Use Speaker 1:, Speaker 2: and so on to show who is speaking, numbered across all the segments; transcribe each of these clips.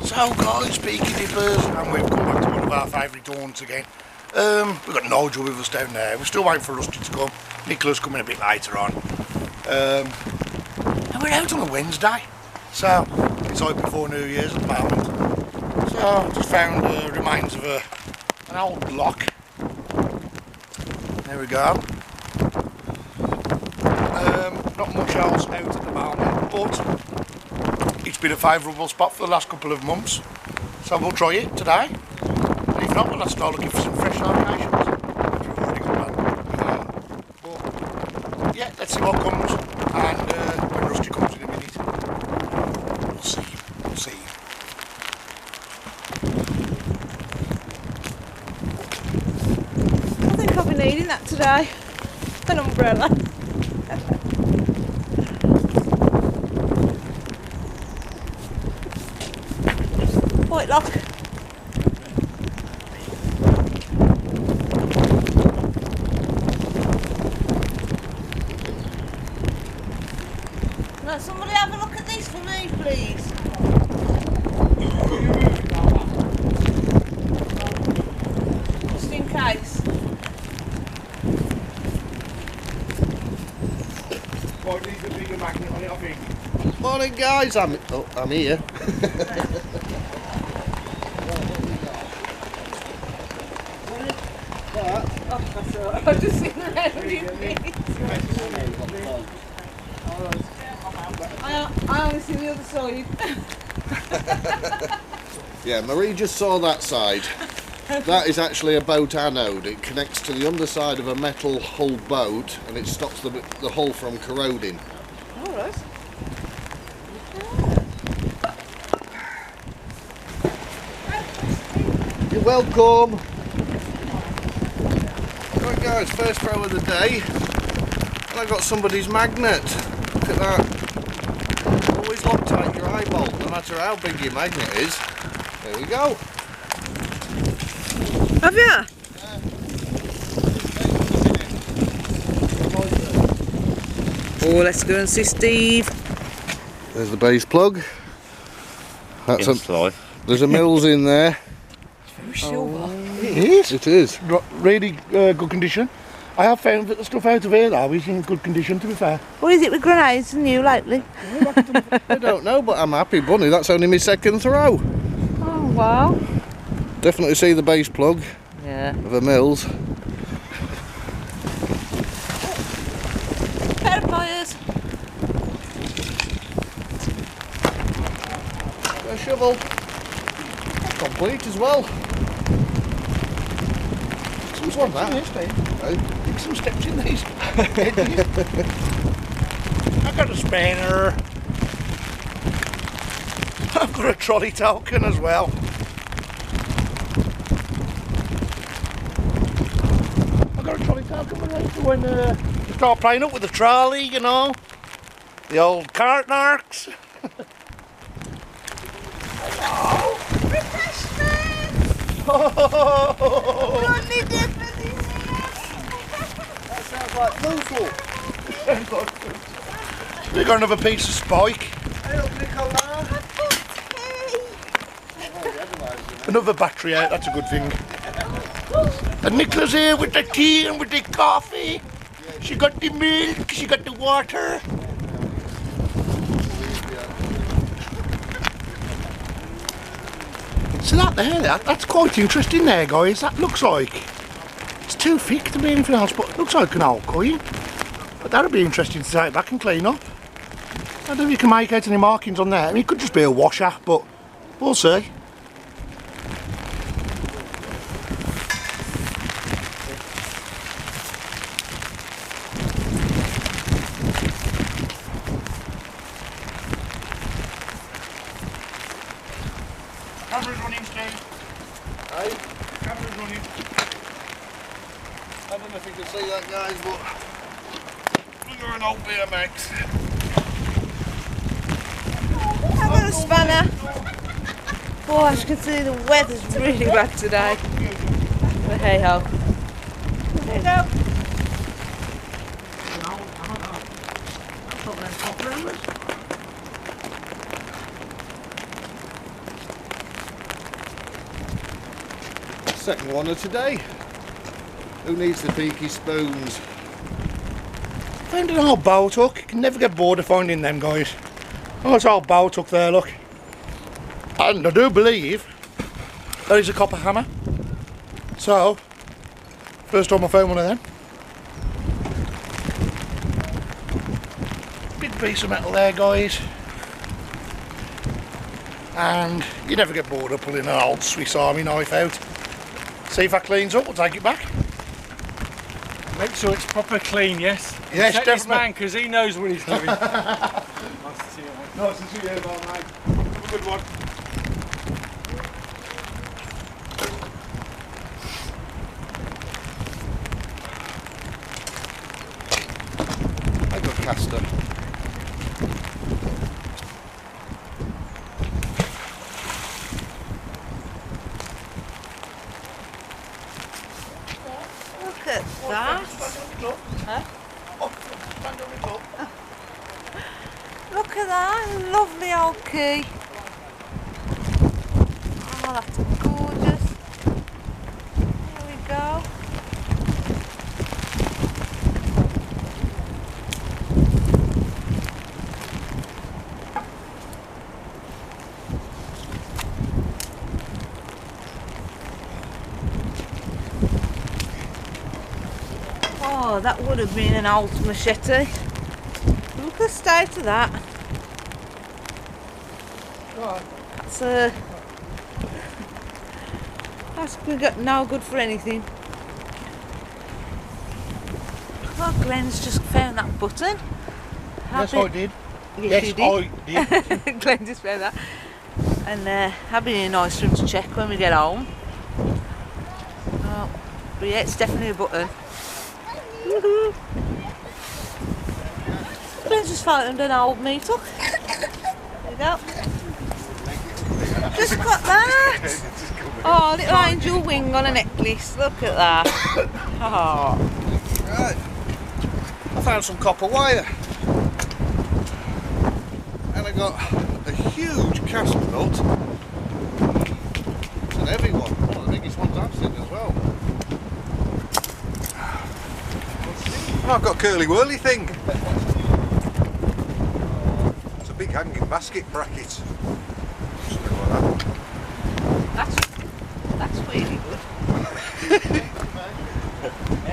Speaker 1: So guys, Peaky dippers, and we've come back to one of our favourite haunts again. We've got Nigel with us down there. We're still waiting for Rusty to come. Nicola's coming a bit later on. And we're out on a Wednesday, so it's like before New Year's at the moment. So I just found remains of an old lock. There we go. Not much else out at the moment, but it's been a favourable spot for the last couple of months, so we'll try it today. And if not, we'll have to start looking for some fresh locations. We've already got that. But yeah, let's see what comes, and when Rusty comes in a minute, we'll see. We'll see.
Speaker 2: I think I'll be needing that today. An umbrella. White lock. Can somebody have a look at this for me, please? Just in case.
Speaker 1: Well, it needs a bigger magnet on it, I think.
Speaker 3: Morning guys, I'm here.
Speaker 2: I've just seen the red I only see the other side.
Speaker 3: Yeah, Marie just saw that side. That is actually a boat anode. It connects to the underside of a metal hull boat and it stops the hull from corroding.
Speaker 2: Alright.
Speaker 3: You're welcome. Right guys, first throw of the day. And I got somebody's magnet. Look at that. Always Loctite your eyeball, no matter how big your magnet is. There we go.
Speaker 2: Have you? Oh, let's go and see Steve.
Speaker 3: There's the base plug. That's there's a Mills in there.
Speaker 2: Silver.
Speaker 1: It is.
Speaker 3: It is.
Speaker 1: Really good condition. I have found that the stuff out of here though is in good condition, to be fair.
Speaker 2: What is it with grenades and you lately?
Speaker 3: I don't know, but I'm happy, bunny. That's only my second throw.
Speaker 2: Oh wow.
Speaker 3: Definitely see the base plug of a Mills.
Speaker 2: Pair of pliers.
Speaker 3: A shovel. Complete as well.
Speaker 1: Some steps in this, Steve. Dig some steps in these. I've got a spanner. I've got a trolley token as well. I've got a trolley token when you start playing up with the trolley, you know. The old cart narcs. Hello. Oh.
Speaker 3: That sounds like Moosel.
Speaker 1: We got another piece of spike.
Speaker 3: Hey, look, Nicola.
Speaker 1: Another battery out, that's a good thing. And Nicola's here with the tea and with the coffee. She got the milk, she got the water. So that there, that's quite interesting there, guys. That looks like, it's too thick to be anything else, but it looks like an old coin. But that would be interesting to take back and clean up. I don't know if you can make out any markings on there. I mean, it could just be a washer, but we'll see. Camera's running, Steve.
Speaker 3: Hey?
Speaker 1: Camera's running.
Speaker 3: I don't know if you can see that, guys, but look at an old BMX.
Speaker 2: I've got a spanner. Oh, as you can see, the weather's really bad today. But hey ho. There you go.
Speaker 3: Second one of today. Who needs the Peaky spoons?
Speaker 1: Found an old boat hook. You can never get bored of finding them, guys. Oh, it's old boat hook there, look. And I do believe there is a copper hammer. So, first time I found one of them. Big piece of metal there, guys. And you never get bored of pulling an old Swiss Army knife out. See if that cleans up, we'll take it back.
Speaker 4: Make sure it's proper clean, yes?
Speaker 1: Yes,
Speaker 4: check
Speaker 1: definitely.
Speaker 4: this man, because he knows what he's doing. Nice to see you, mate.
Speaker 1: Nice to see you, mate. Good one.
Speaker 3: A good caster.
Speaker 2: Look at that. Huh? Look at that, lovely old key. Oh, that's gorgeous. Here we go. Oh, that would have been an old machete. Look at the state of that. That's no good for anything. Oh, Glen's just found that button.
Speaker 1: Yes, I did.
Speaker 2: Yes, you did.
Speaker 1: I did.
Speaker 2: Glen just found that. And that'd be nice for him to check when we get home. Oh, but yeah, it's definitely a button. Woohoo! Glen's just found an old meat hook. There you go. Just got that. Oh, little angel wing on a necklace. Look at that. Oh.
Speaker 3: Right. I found some copper wire. And I got a huge cast nut. It's an heavy one. One of the biggest ones I've seen as well.
Speaker 5: Oh, I've got a curly whirly thing. It's a big hanging basket bracket. Something like that.
Speaker 2: That's really good.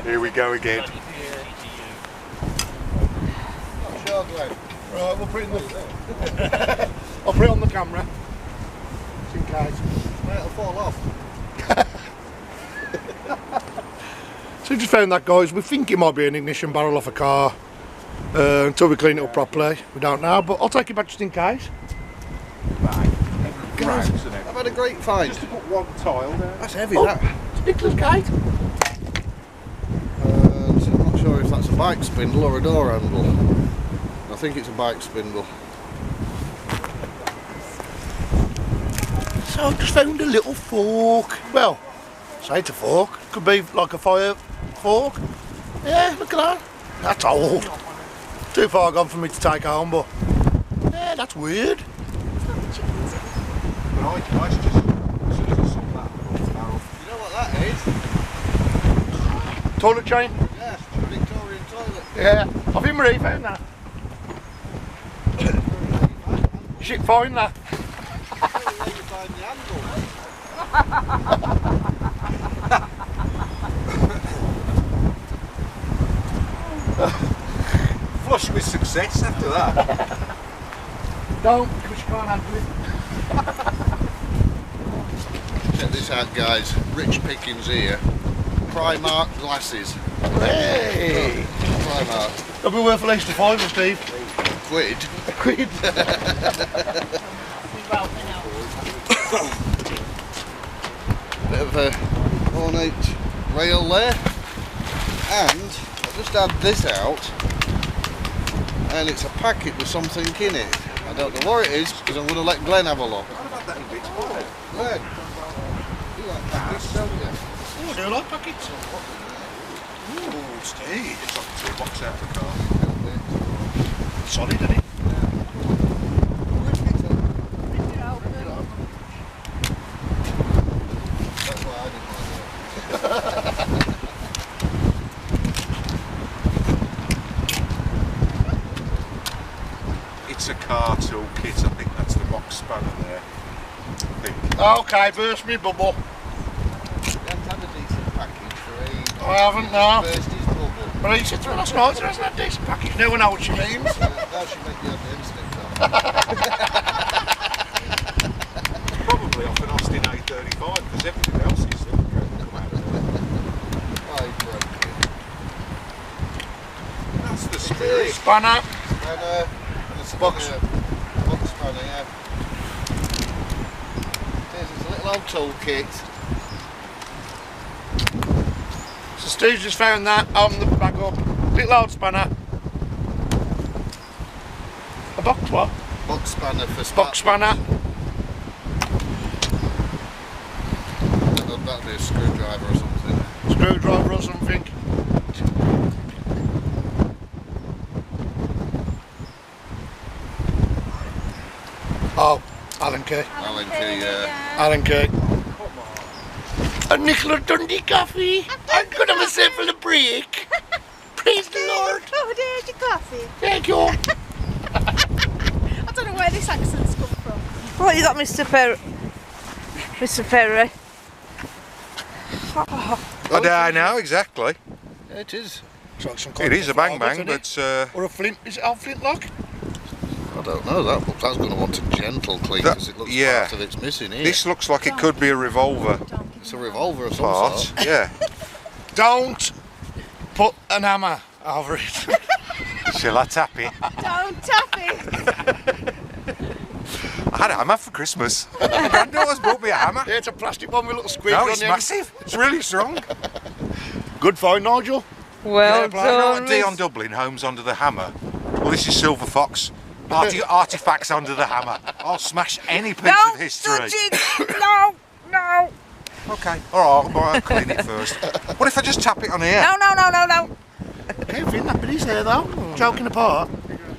Speaker 5: Here we go again.
Speaker 3: Sure, Glen.
Speaker 1: Right, we'll put it in the... I'll put it on the camera. Just in case.
Speaker 3: Right, it'll fall off.
Speaker 1: So we just found that, guys. We think it might be an ignition barrel off a car. Until we clean it up properly. We don't know, but I'll take it back just in case.
Speaker 5: Grounds, isn't it?
Speaker 3: I've had a great find.
Speaker 5: Just to put one tile there.
Speaker 3: That's heavy,
Speaker 1: Oh,
Speaker 3: that.
Speaker 1: it's Nicholas Gate.
Speaker 3: So I'm not sure if that's a bike spindle or a door handle. I think it's a bike spindle.
Speaker 1: So I just found a little fork. Well, say it's a fork. Could be like a fire fork. Yeah, look at that. That's old. Too far gone for me to take home, but yeah, that's weird.
Speaker 5: But I just, as soon as I saw that, I thought, barrel.
Speaker 3: You know what that is?
Speaker 1: Toilet chain.
Speaker 3: Yes, it's a Victorian toilet.
Speaker 1: Yeah, I think Marie found that. She find that.
Speaker 3: Where you find the handle?
Speaker 5: Flush with success after that.
Speaker 1: Don't, because you can't handle it.
Speaker 3: Check this out, guys. Rich pickings here. Primark glasses.
Speaker 1: Hey!
Speaker 3: Primark.
Speaker 1: That'll be worth at least a fiver, Steve.
Speaker 3: Quid.
Speaker 1: A quid.
Speaker 3: Bit of a ornate rail there. And I just had this out. And it's a packet with something in it. I don't know what it is, because I'm going to let Glen have a look.
Speaker 5: What about that in bits, boy?
Speaker 3: Glen, you like packets, don't you?
Speaker 1: Oh, do you like packets? Ooh, Steve.
Speaker 5: It's like a toolbox out of the car.
Speaker 1: Solid, isn't it?
Speaker 3: That's why I didn't like it.
Speaker 5: brackets. I think that's the box spanner there. I think.
Speaker 1: Okay, burst me bubble.
Speaker 3: You haven't had a decent package for ages.
Speaker 1: I haven't, no.
Speaker 3: Burst his bubble.
Speaker 1: But he said to me last night, there hasn't had a decent package. No one knows what she means.
Speaker 3: That should make you have the instinct on.
Speaker 5: It's probably off an Austin A35 because everything else is that can come out of there.
Speaker 3: I broke it.
Speaker 5: That's the spirit.
Speaker 1: Spanner.
Speaker 3: Spanner. And it's
Speaker 1: Box.
Speaker 3: Box spanner, yeah. There's a little old toolkit.
Speaker 1: So Steve's just found that on the bag up. Little old spanner. A box what?
Speaker 3: Box spanner for
Speaker 1: Box spanner.
Speaker 3: That'd be a screwdriver or something.
Speaker 1: Screwdriver or something. Oh, Allen Key.
Speaker 3: Allen key, yeah.
Speaker 1: Allen Key. A Nicola Dundee coffee. I'm gonna have myself a break. Praise the Lord.
Speaker 2: Oh, there's your coffee.
Speaker 1: Thank you.
Speaker 2: I don't know where this accent's come from. What you got, Mr. Perry? Mr. Perry.
Speaker 5: I know exactly.
Speaker 3: Yeah, it is.
Speaker 5: It is a bang bang, but
Speaker 1: or a flint. Is it a flintlock?
Speaker 3: I don't know, that's going to want a gentle clean
Speaker 5: That-
Speaker 3: because it looks
Speaker 5: yeah.
Speaker 3: part of it's missing here.
Speaker 5: this looks like it could be a revolver
Speaker 3: It's a revolver of some
Speaker 5: part.
Speaker 3: sort.
Speaker 5: Yeah.
Speaker 1: Don't put an hammer over it.
Speaker 5: Shall I tap it?
Speaker 2: Don't tap it.
Speaker 5: I had a hammer for Christmas. My granddaughter's bought me a hammer.
Speaker 1: Yeah, it's a plastic one with a little squid
Speaker 5: No,
Speaker 1: on
Speaker 5: it's
Speaker 1: the end.
Speaker 5: massive. It's really strong.
Speaker 1: Good find, Nigel.
Speaker 2: Well
Speaker 5: You know
Speaker 2: done,
Speaker 5: what Dion Dublin homes under the hammer? Well, this is Silver Fox. Artifacts under the hammer. I'll smash any piece
Speaker 2: No,
Speaker 5: of history.
Speaker 2: touch it. No, no.
Speaker 5: Okay, alright, I'll clean it first. What if I just tap it on here?
Speaker 2: No, no, no, no, no.
Speaker 1: I can't think that bit's there though. Joking apart.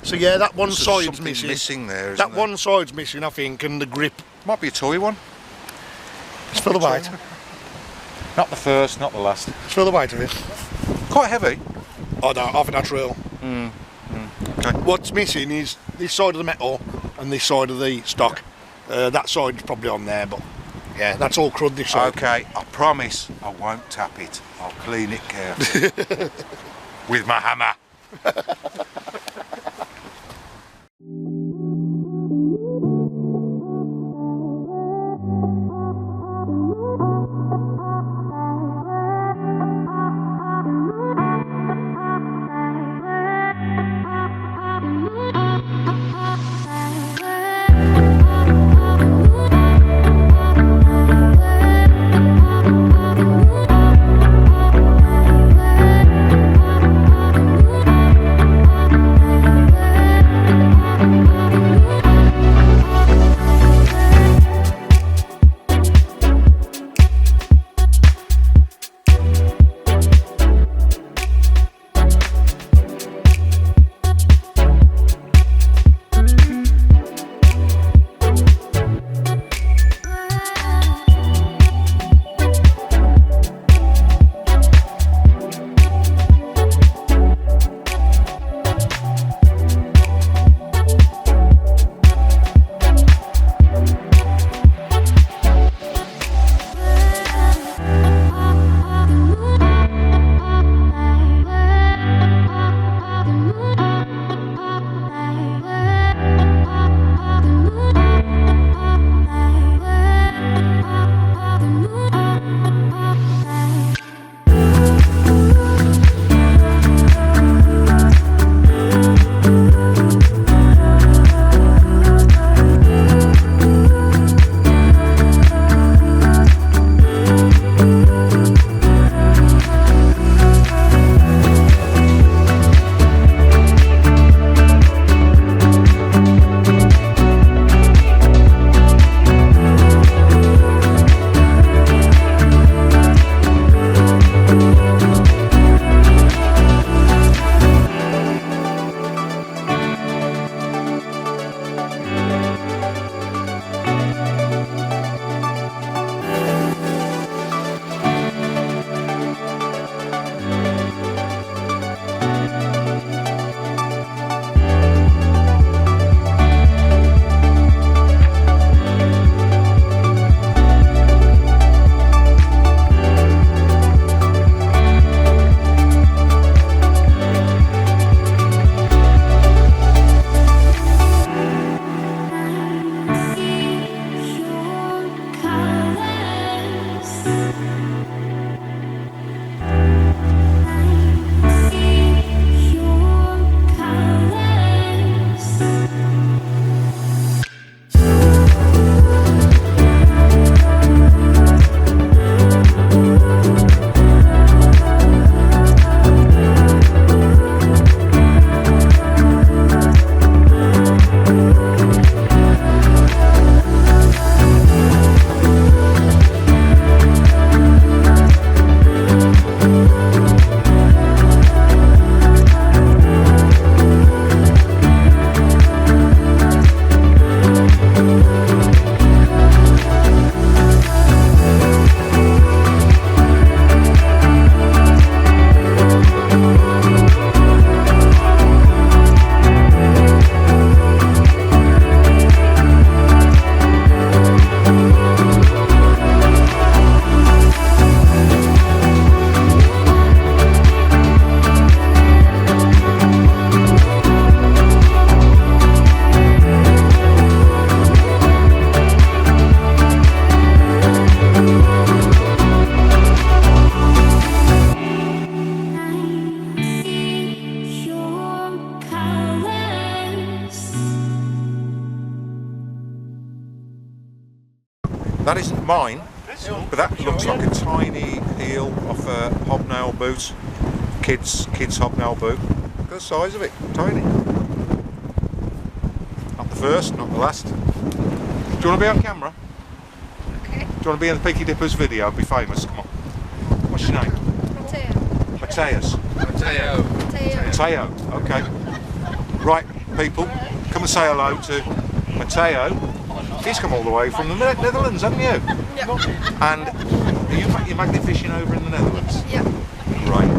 Speaker 1: So yeah, that one
Speaker 5: There's
Speaker 1: side's
Speaker 5: something
Speaker 1: missing.
Speaker 5: there, isn't
Speaker 1: That
Speaker 5: there?
Speaker 1: one side's missing, I think, and the grip.
Speaker 5: Might be a toy one.
Speaker 1: It's for the weight.
Speaker 5: Not the first, not the last.
Speaker 1: It's for the weight of it.
Speaker 5: Quite heavy.
Speaker 1: Oh no, I think that's real.
Speaker 5: Okay.
Speaker 1: What's missing is this side of the metal and this side of the stock. That side's probably on there, but yeah, that's all crud this side.
Speaker 5: Okay, I promise I won't tap it. I'll clean it carefully. With my hammer. That isn't mine, but that looks like a tiny heel off a hobnail boot. Kids hobnail boot. Look at the size of it, tiny. Not the first, not the last. Do you want to be on camera?
Speaker 2: Okay.
Speaker 5: Do you want to be in the Peaky Dippers video and be famous? Come on. What's your name? Mateus. Mateo. Okay. Right, people, come and say hello to Mateo. He's come all the way from the Netherlands, haven't you?
Speaker 2: Yeah.
Speaker 5: And you're magnet fishing over in the Netherlands?
Speaker 2: Yeah.
Speaker 5: Right.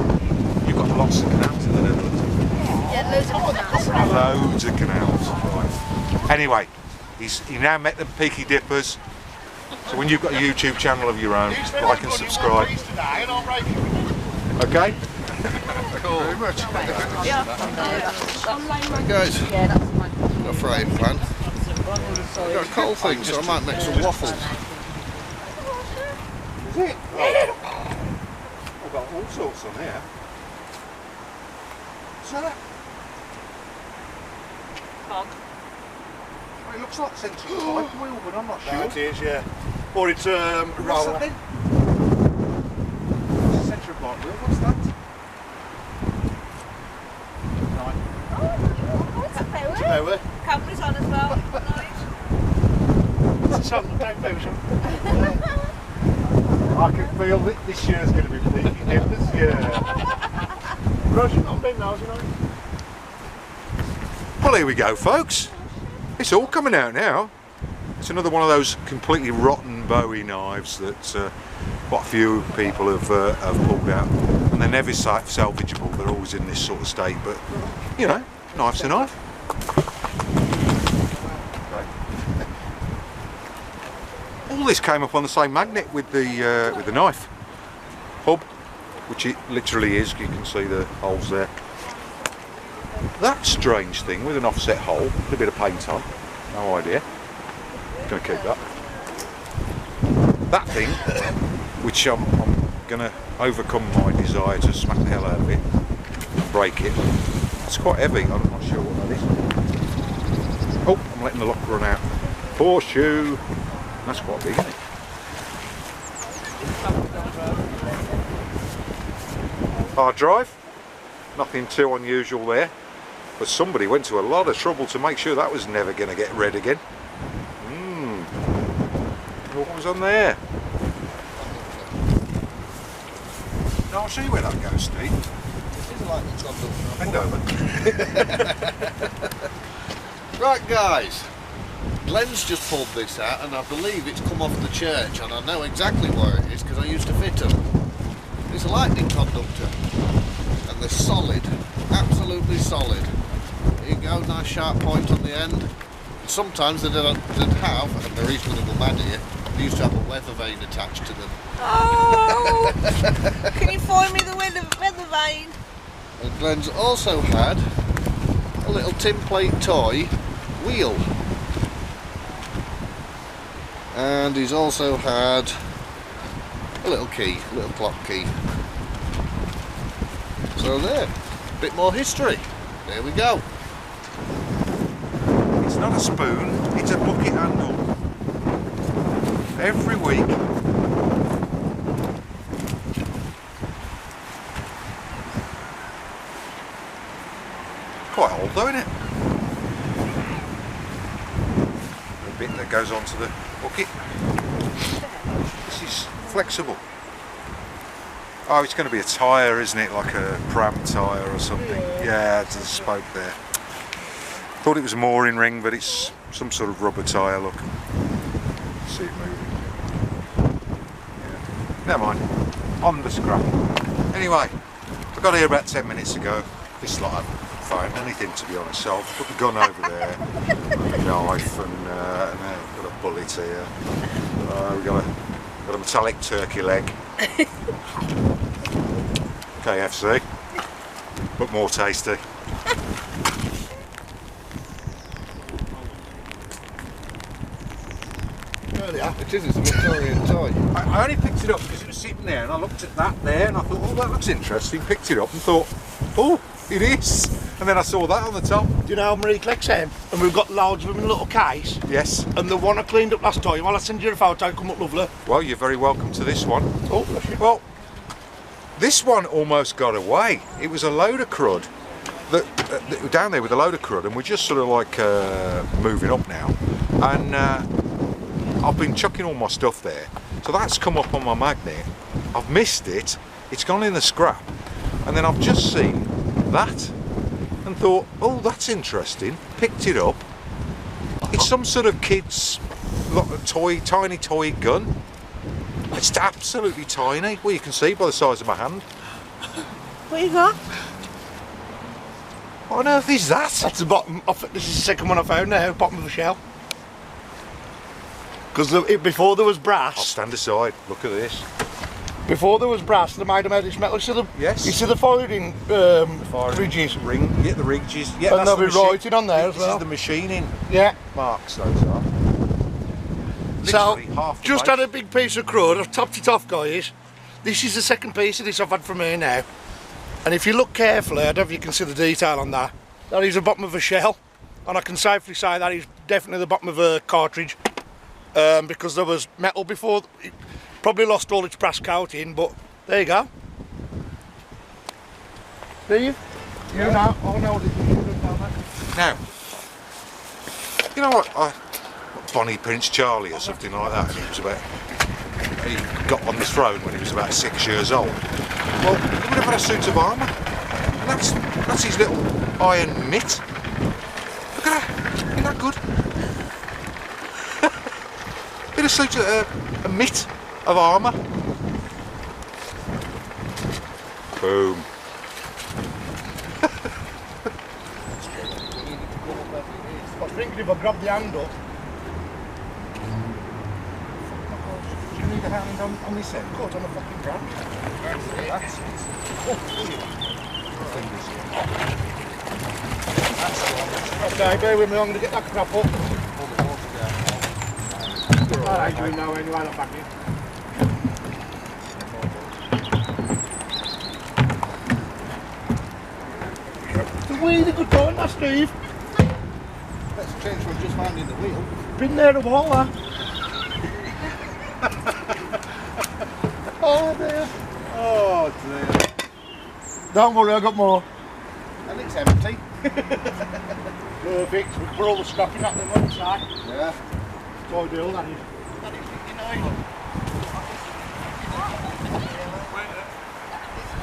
Speaker 5: You've got lots of canals in the Netherlands.
Speaker 2: Yeah, loads of canals.
Speaker 5: Loads of canals. Right. Anyway, he now met the Peaky Dippers. So when you've got a YouTube channel of your own, like and subscribe. Okay?
Speaker 3: Cool. Very much.
Speaker 2: Yeah.
Speaker 3: Right, guys, got a frying pan. I've got a cold thing, so I might make some waffles.
Speaker 5: Is it? Oh. I've got all sorts on here. Is that?
Speaker 2: Fog.
Speaker 5: It looks like central pipe wheel, but I'm not sure.
Speaker 1: It is, yeah. Or it's
Speaker 5: What's
Speaker 1: roll.
Speaker 5: that then? Central pipe wheel, what's that?
Speaker 1: Power.
Speaker 2: Camera's on as well.
Speaker 1: It's a song, don't power song. I can feel that this year's going to be Peaky Dippers, yeah. Russian on me now, you know.
Speaker 5: Well, here we go, folks. It's all coming out now. It's another one of those completely rotten Bowie knives that quite a few people have pulled out, and they're never salvageable. They're always in this sort of state, but you know, knife's a knife. All this came up on the same magnet with the knife hub, which it literally is. You can see the holes there. That strange thing with an offset hole, with a bit of paint on, no idea. Going to keep that. That thing, which I'm going to overcome my desire to smack the hell out of it, break it. It's quite heavy. I'm not sure what that is. Oh, I'm letting the lock run out. Horseshoe. That's quite big, isn't it? Hard drive. Nothing too unusual there. But somebody went to a lot of trouble to make sure that was never going to get read again. What was on there? No, I'll show you where that goes, Steve. Bend over.
Speaker 3: Right, guys. Glen's just pulled this out, and I believe it's come off the church, and I know exactly where it is because I used to fit them. It's a lightning conductor, and they're solid, absolutely solid. There you go, nice sharp point on the end. And sometimes they'd have, and the reason they were mad at you, they used to have a weather vane attached to them.
Speaker 2: Oh! Can you find me the weather vane?
Speaker 3: And Glen's also had a little tin plate toy wheel. And he's also had a little key, a little clock key. So there, a bit more history. There we go.
Speaker 5: It's not a spoon, it's a bucket handle. Every week. Quite old though, isn't it? The bit that goes onto the bucket. This is flexible. Oh, it's going to be a tyre, isn't it? Like a pram tyre or something. Yeah, it's a spoke there. Thought it was a mooring ring, but it's some sort of rubber tyre, look. See it moving. Yeah. Never mind. On the scrap. Anyway, I got here about 10 minutes ago. This lot I haven't found anything, to be honest, so I'll put the gun over there, a knife, and I've got a bullet here. We've got a metallic turkey leg. KFC, but more tasty.
Speaker 3: It is, it's a Victorian toy.
Speaker 5: I only picked it up because it was sitting there, and I looked at that there, and I thought, oh, that looks interesting. Picked it up and thought, oh, it is. And then I saw that on the top.
Speaker 1: Do you know how Marie collects them? And we've got loads of them in a little case.
Speaker 5: Yes.
Speaker 1: And the one I cleaned up last time, well, I'll send you a photo, come up lovely.
Speaker 5: Well, you're very welcome to this one.
Speaker 1: Oh, bless you.
Speaker 5: Well, this one almost got away. It was a load of crud. That down there with a load of crud, and we're just sort of like moving up now. And I've been chucking all my stuff there. So that's come up on my magnet. I've missed it. It's gone in the scrap. And then I've just seen that and thought, oh, that's interesting. Picked it up. It's some sort of kid's tiny toy gun. It's absolutely tiny. Well, you can see by the size of my hand.
Speaker 2: What you got?
Speaker 5: What on earth is that?
Speaker 1: That's the bottom. This is the second one I found now, bottom of a shell. Because before there was brass.
Speaker 5: I'll stand aside. Look at this.
Speaker 1: Before there was brass, they made them out of this metal.
Speaker 5: Yes.
Speaker 1: You see the firing ridges?
Speaker 5: Yeah, the ridges. Yeah,
Speaker 1: and they'll be writing on there as well.
Speaker 5: This is the machining marks, those are.
Speaker 1: So,
Speaker 5: Literally half the
Speaker 1: just
Speaker 5: base.
Speaker 1: had a big piece of crud. I've topped it off, guys. This is the second piece of this I've had from here now. And if you look carefully, I don't know if you can see the detail on that. That is the bottom of a shell. And I can safely say that is definitely the bottom of a cartridge. Because there was metal before. It probably lost all its brass coating, but there you go. Steve? You know? Oh no,
Speaker 5: Now, you know what? Bonnie Prince Charlie or something like that. He got on the throne when he was about 6 years old. Well, he would have had a suit of armour. And that's his little iron mitt. Look at that. Isn't that good? Bit of suit, a mitt of armour. Boom.
Speaker 1: I was thinking if I grab the handle.
Speaker 5: Do you need a hand on this end?
Speaker 1: Caught on a fucking branch.
Speaker 5: That's it.
Speaker 1: Okay, bear with me, I'm going to get that crap up. Alright, you know anyway, I'm back in. It's a really good time, that, Steve.
Speaker 3: That's a change from just finding the wheel.
Speaker 1: Been there a while, huh? Oh dear.
Speaker 3: Oh dear.
Speaker 1: Don't worry, I got more.
Speaker 3: And it's empty.
Speaker 1: Perfect. We put all the scrapping at them on the side.
Speaker 3: Yeah.
Speaker 1: It's ideal, that is.
Speaker 3: That is, you know.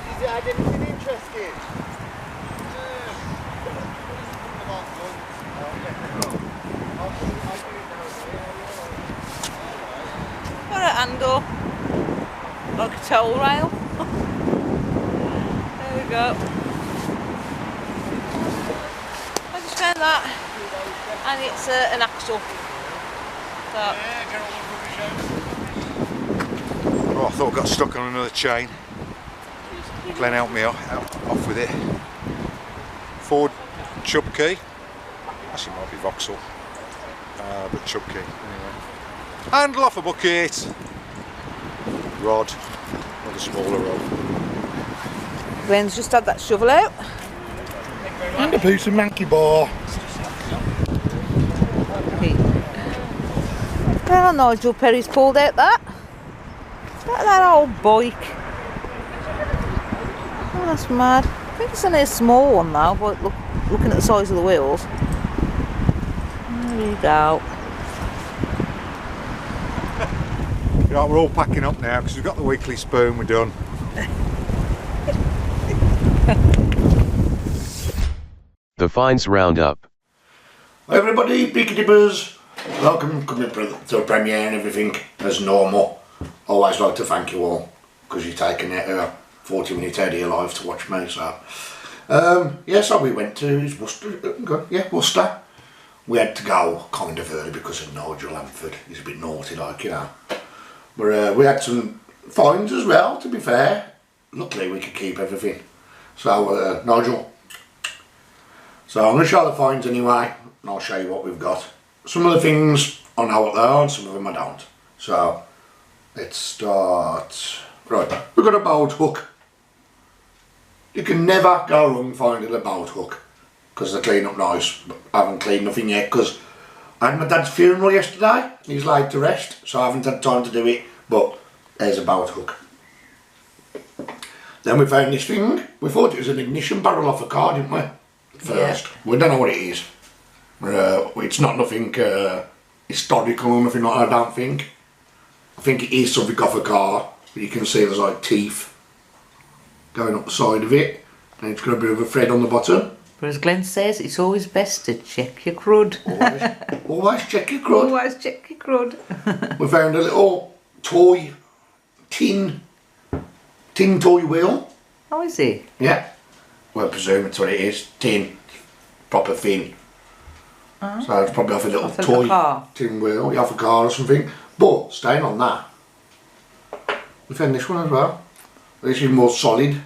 Speaker 3: Is it had anything interesting?
Speaker 2: Got a handle. Like a tow rail. There we go. I just found that. And it's an axle. So,
Speaker 5: Oh, I thought I got stuck on another chain. Glen helped me off with it. Ford chub key. Actually, might be Vauxhall. But chub key anyway. Handle off a bucket. Rod. Not a smaller rod.
Speaker 2: Glen's just had that shovel out.
Speaker 1: And a piece of monkey bar.
Speaker 2: Well, Nigel Perry's pulled out that. Look at that old bike. Oh, that's mad. I think it's only a small one now, but looking at the size of the wheels. There you go.
Speaker 5: Right, we're all packing up now because we've got the weekly spoon, we're done.
Speaker 6: The Finds Roundup.
Speaker 1: Hi everybody, Peaky Dippers. Welcome, coming to the premiere and everything as normal. Always like to thank you all because you've taken it 40 minutes out of your life to watch me. So, so we went to Worcester. We had to go kind of early because of Nigel Lamford. He's a bit naughty, like, you know. But we had some finds as well, to be fair. Luckily we could keep everything. So, Nigel. So I'm going to show the finds anyway, and I'll show you what we've got. Some of the things I know what they are, and some of them I don't. So, let's start. Right, we've got a boat hook. You can never go wrong finding a boat hook. because they clean up nice. But I haven't cleaned nothing yet because I had my dad's funeral yesterday. He's laid to rest, so I haven't had time to do it. But there's a boat hook. Then we found this thing. We thought it was an ignition barrel off a car, didn't we? First. Yeah. We don't know what it is. It's not nothing historical or nothing like that, I don't think. I think it is something off a car, but you can see there's like teeth going up the side of it, and it's got a bit of a thread on the bottom.
Speaker 2: But as Glen says, it's always best to check your crud.
Speaker 1: Always check your crud.
Speaker 2: Always check your crud.
Speaker 1: We found a little toy, tin toy wheel.
Speaker 2: Oh, is it?
Speaker 1: Yeah. Well, I presume it's what it is. Tin. Proper thin. So it's probably off a little toy tin wheel, off a car or something. But, staying on that, we found this one as well. This is more solid.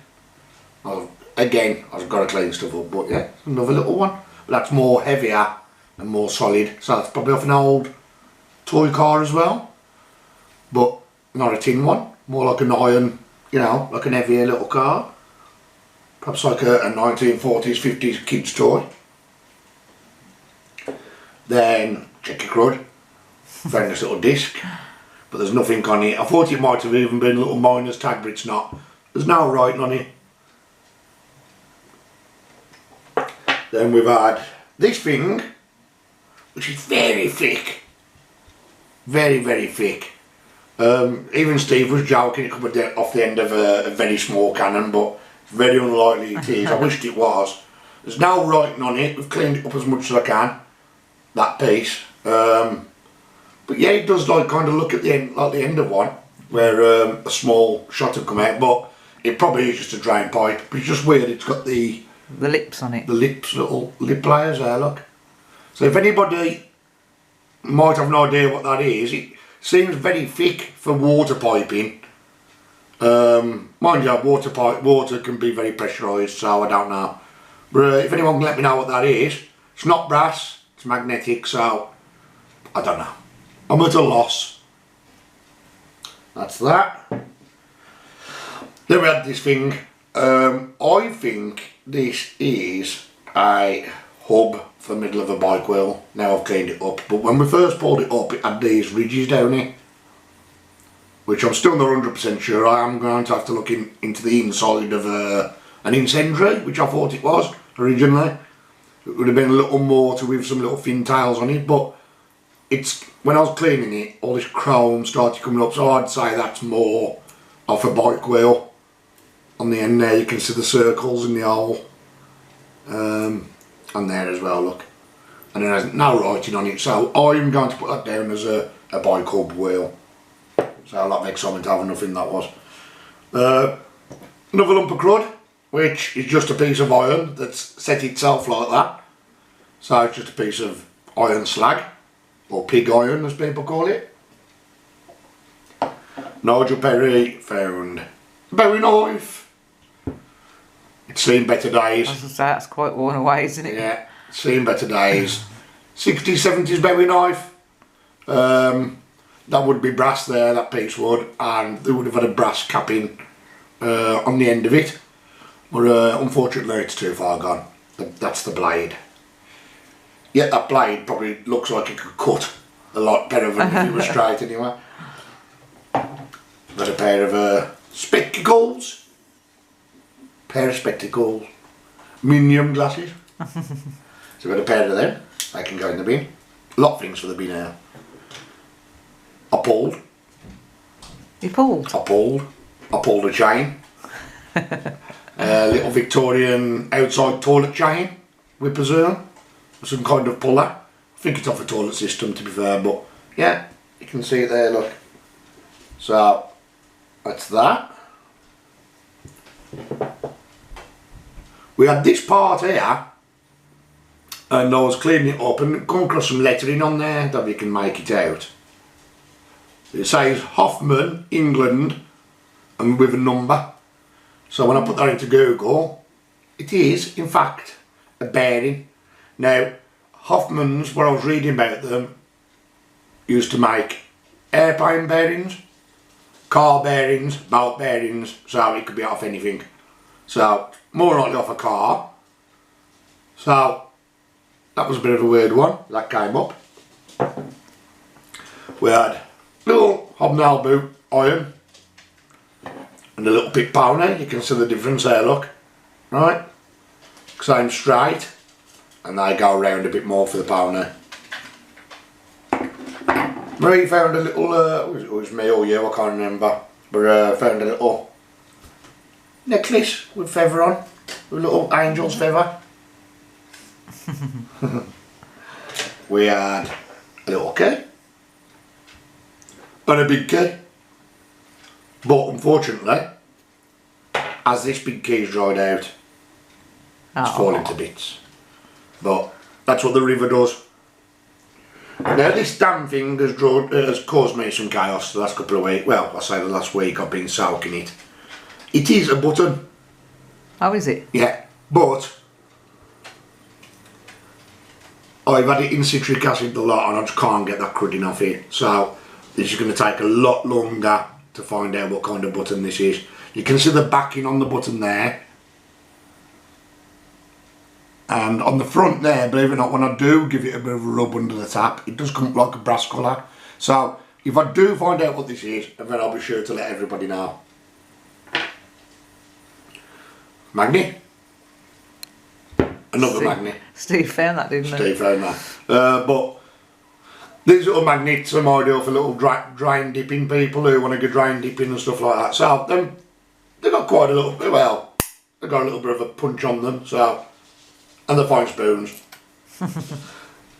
Speaker 1: Again, I've got to clean stuff up, but yeah, another little one. But that's more heavier and more solid. So that's probably off an old toy car as well. But not a tin one. More like an iron, you know, like an heavier little car. Perhaps like a 1940s, 50s kids toy. Then, check your crud. Found this little disc, but there's nothing on it. I thought it might have even been a little miner's tag, but it's not. There's no writing on it. Then we've had this thing, which is very thick. Very, very thick. Even Steve was joking it could be off the end of a very small cannon, but it's very unlikely it is. I wished it was. There's no writing on it. We've cleaned it up as much as I can. That piece. But yeah, it does like kind of look at the end, like the end of one, where a small shot had come out. But it probably is just a drain pipe. But it's just weird. It's got the
Speaker 2: lips on it.
Speaker 1: The lips, little lip layers there. Look. So if anybody might have no idea what that is, it seems very thick for water piping. Mind you, water can be very pressurised, so I don't know. But if anyone can let me know what that is, it's not brass. It's magnetic, so I don't know. I'm at a loss. That's that. Then we had this thing. I think this is a hub for the middle of a bike wheel. Now I've cleaned it up, but when we first pulled it up, it had these ridges down it, which I'm still not 100% sure. I am going to have to look into the inside of an incendiary, which I thought it was originally. It would have been a little mortar with some little fin tails on it, but it's, when I was cleaning it, all this chrome started coming up, so I'd say that's more off a bike wheel. On the end there you can see the circles in the hole, and there as well, look. And there's no writing on it, so I'm going to put that down as a bike hub wheel. So a lot of excitement having nothing that was. Another lump of crud, which is just a piece of iron that's set itself like that. So it's just a piece of iron slag, or pig iron as people call it. Nigel Perry found a Bowie knife. It's seen better days.
Speaker 2: I was going to say, that's quite worn away, isn't it?
Speaker 1: Yeah, it's seen better days. 60s, 70s Bowie knife. That would be brass there, that piece would, and they would have had a brass capping on the end of it. But unfortunately it's too far gone. That's the blade. Yet that blade probably looks like it could cut a lot better than if it was straight anyway. Got a pair of spectacles. Pair of spectacles. Minium glasses. So I've got a pair of them. They can go in the bin. A lot of things for the bin now. I pulled.
Speaker 2: You pulled?
Speaker 1: I pulled a chain. A little Victorian outside toilet chain, we presume. Some kind of puller. I think it's off a toilet system, to be fair, but yeah, you can see it there, look. So, that's that. We had this part here, and I was cleaning it up and come across some lettering on there that you can make it out. It says Hoffman, England, and with a number. So when I put that into Google, it is in fact a bearing. Now Hoffman's, what I was reading about them, used to make airplane bearings, car bearings, boat bearings, so it could be off anything. So more likely off a car, So that was a bit of a weird one that came up. We had little hobnail boot iron and a little pit pony. You can see the difference there, look, right? Same straight, and they go around a bit more for the pony. Marie found a little, it was me or you, I can't remember, but found a little necklace with feather on, with a little angel's feather. We had a little key and a big key, but unfortunately, as this big key's dried out, it's falling to bits. But that's what the river does. Now this damn thing has caused me some chaos the last couple of weeks. Well, I say the last week I've been soaking it. It is a button.
Speaker 2: How is it?
Speaker 1: Yeah, but I've had it in citric acid a lot and I just can't get that crudding off it. So this is going to take a lot longer to find out what kind of button this is. You can see the backing on the button there. And on the front there, believe it or not, when I do give it a bit of a rub under the tap, it does come up like a brass colour. So if I do find out what this is, then I'll be sure to let everybody know. Magnet. Another magnet.
Speaker 2: Steve found that, didn't he?
Speaker 1: Steve found that. But these little magnets are ideal for little drain dipping people who want to go drain dipping and stuff like that. So they've got quite a little, well, they've got a little bit of a punch on them. So, and they're fine spoons.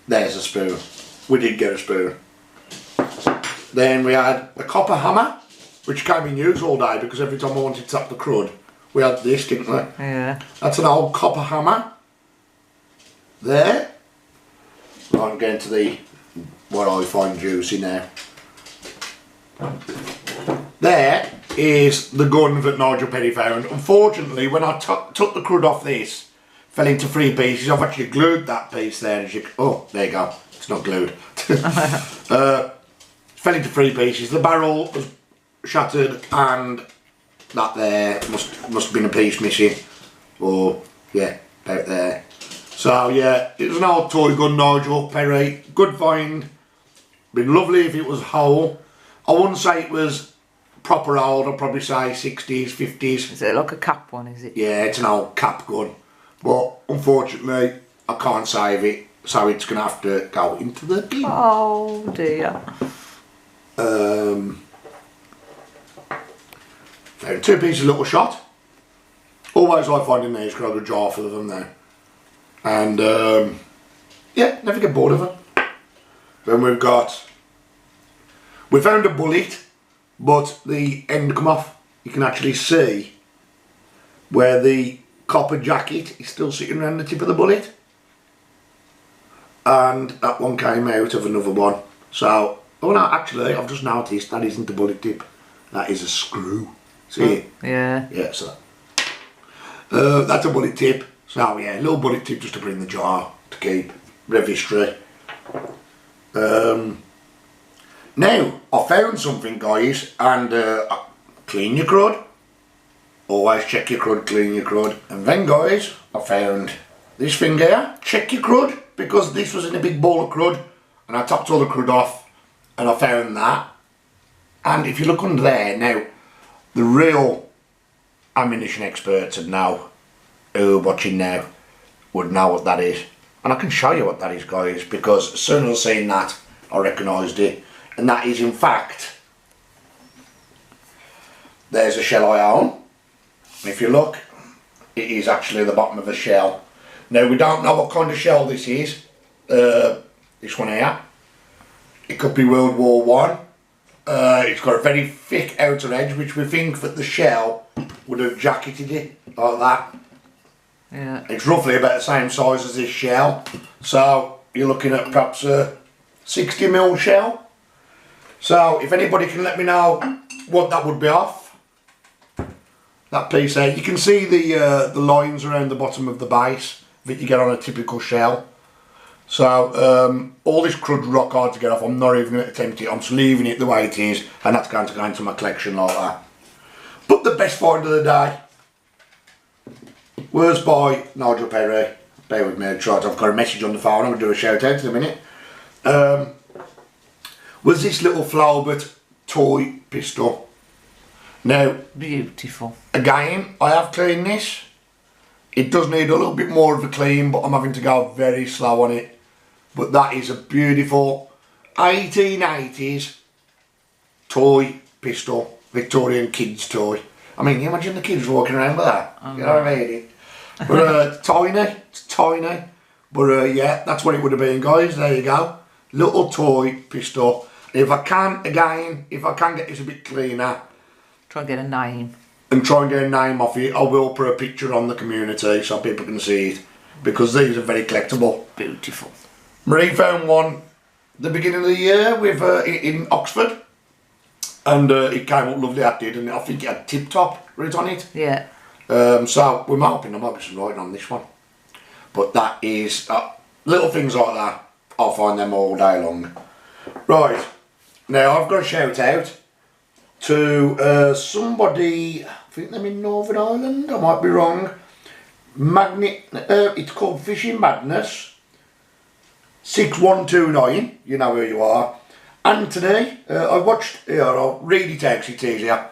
Speaker 1: There's a spoon. We did get a spoon. Then we had a copper hammer, which came in use all day because every time I wanted to tap the crud, we had this, didn't we?
Speaker 2: Yeah.
Speaker 1: That's an old copper hammer. There. Right, I'm getting to the what I find juicy now. There is the gun that Nigel Perry found. Unfortunately, when I took the crud off this, fell into 3 pieces. I've actually glued that piece there. Oh, there you go. It's not glued. Fell into 3 pieces. The barrel was shattered, and that there must have been a piece missing. Or yeah, about there. So yeah, it was an old toy gun, Nigel Perry. Good find. Been lovely if it was whole. I wouldn't say it was proper old. I'd probably say 60s, 50s.
Speaker 2: Is it like a cap one, is it?
Speaker 1: Yeah, it's an old cap gun. But unfortunately, I can't save it. So it's going to have to go into the bin.
Speaker 2: Oh dear.
Speaker 1: Found 2 pieces of little shot. Always like finding these because I've got a jar full of them there. And yeah, never get bored of them. Then we found a bullet, but the end come off. You can actually see where the copper jacket is still sitting around the tip of the bullet. And that one came out of another one. So, oh no, actually, I've just noticed that isn't the bullet tip. That is a screw. See it?
Speaker 2: Yeah.
Speaker 1: Yeah, so that's a bullet tip. So yeah, a little bullet tip just to put in the jar to keep rev history. Now, I found something, guys, and clean your crud. Always check your crud, clean your crud. And then, guys, I found this thing here. Check your crud, because this was in a big bowl of crud, and I topped all the crud off, and I found that. And if you look under there, now, the real ammunition experts would know, who are watching now, would know what that is. And I can show you what that is, guys, because as soon as I seen that, I recognised it. And that is, in fact, there's a shell I own. And if you look, it is actually the bottom of a shell. Now, we don't know what kind of shell this is. This one here. It could be World War One. It's got a very thick outer edge, which we think that the shell would have jacketed it like that.
Speaker 2: Yeah.
Speaker 1: It's roughly about the same size as this shell. So you're looking at perhaps a 60mm shell. So if anybody can let me know what that would be off, that piece there. You can see the lines around the bottom of the base that you get on a typical shell. So all this crud rock hard to get off. I'm not even going to attempt it. I'm just leaving it the way it is, and that's going to go into my collection like that. But the best find of the day was by Nigel Perry. Bear with me, I've got a message on the phone, I'm going to do a shout out in a minute. Was this little Flaubert toy pistol. Now,
Speaker 2: beautiful.
Speaker 1: Again, I have cleaned this. It does need a little bit more of a clean, but I'm having to go very slow on it. But that is a beautiful 1880s toy pistol, Victorian kids toy. I mean, can you imagine the kids walking around with that? You know what I mean? But it's tiny. But yeah, that's what it would have been, guys. There you go. Little toy pistol. If I can get this a bit cleaner,
Speaker 2: try and get a name.
Speaker 1: And try and get a name off it, I will put a picture on the community so people can see it. Because these are very collectible.
Speaker 2: Beautiful.
Speaker 1: Marie found one the beginning of the year with in Oxford. And it came up lovely, that did, and I think it had Tip Top written on it.
Speaker 2: Yeah.
Speaker 1: So we're hoping there might be some writing on this one. But that is, little things like that, I'll find them all day long. Right, now I've got a shout out to somebody, I think they're in Northern Ireland, I might be wrong. It's called Fishing Madness 6129, you know who you are. Anthony, I watched, here, I'll read it out 'cause it's easier.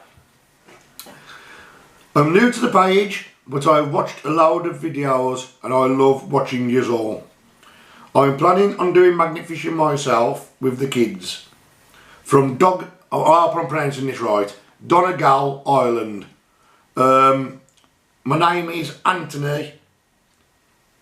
Speaker 1: I'm new to the page, but I've watched a load of videos and I love watching yous all. I'm planning on doing magnet fishing myself with the kids. From I hope I'm pronouncing this right, Donegal, Ireland. My name is Anthony.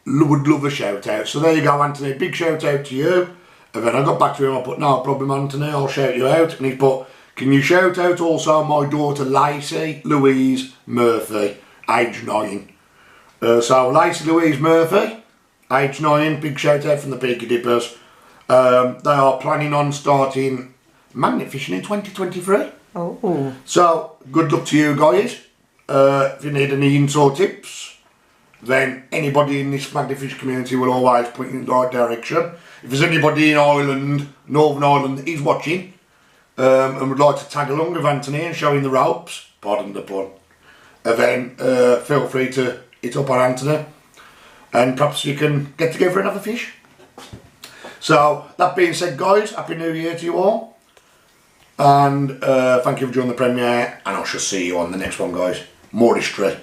Speaker 1: Would love a shout out. So there you go, Anthony, big shout out to you. And then I got back to him, I put, no problem, Anthony, I'll shout you out. And he put, can you shout out also my daughter Lacey Louise Murphy, age 9. So Lacey Louise Murphy, age 9, big shout out from the Peaky Dippers. They are planning on starting magnet fishing in 2023.
Speaker 2: Oh. So
Speaker 1: good luck to you guys. If you need any hints or tips, then anybody in this magnet fish community will always point you in the right direction. If there's anybody in Ireland, Northern Ireland, that is watching and would like to tag along with Anthony and show him the ropes, pardon the pun, then feel free to hit up on Anthony and perhaps we can get together and have a fish. So that being said, guys, Happy New Year to you all, and thank you for joining the premiere, and I shall see you on the next one, guys. More history.